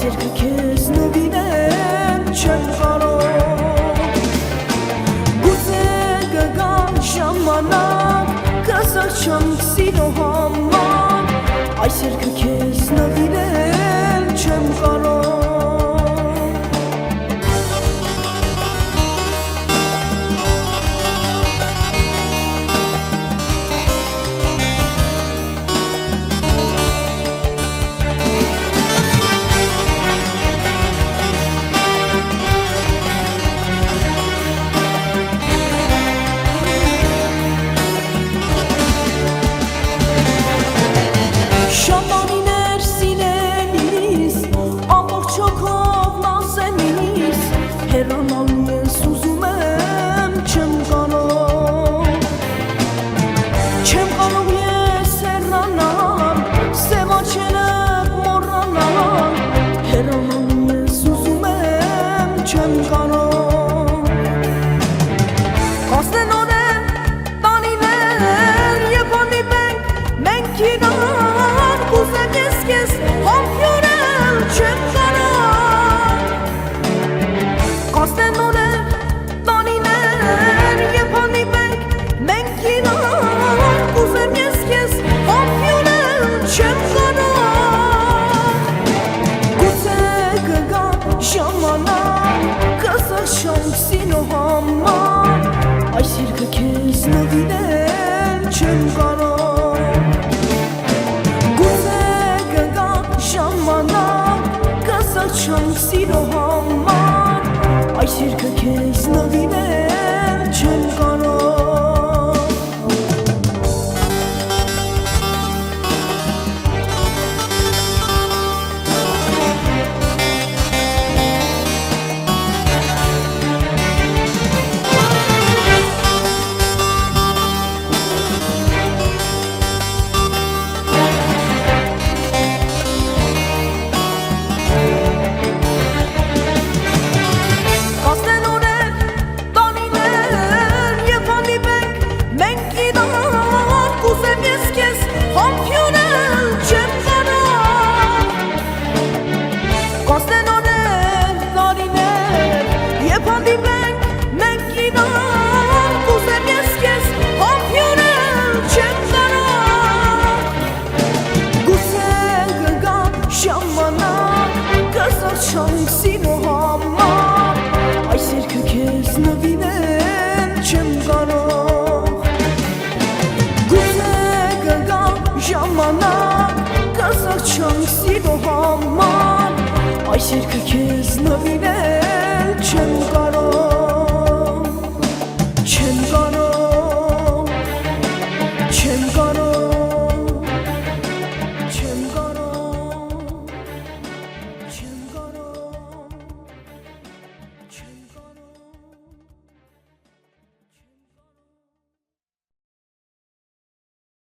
երկը քեզ նվիրել չեմ կարող Գուցե կգա ժամանակ կզղջանք սիրո համար Այս երկը քեզ նվիրել չեմ կարող Սիրո համար այս երկը քեզ նվիրել չեմ կարող Գուցե կգա ժամանակ կզղջանք սիրո համար այս երկը քեզ նվիրել չեմ կարող Չանք սիրո համար այս երկը քեզ նվիրել չեմ կարող Գուցե կգա ժամանակ կզղջանք սիրո համար այս երկը քեզ նվիրել չեմ կարող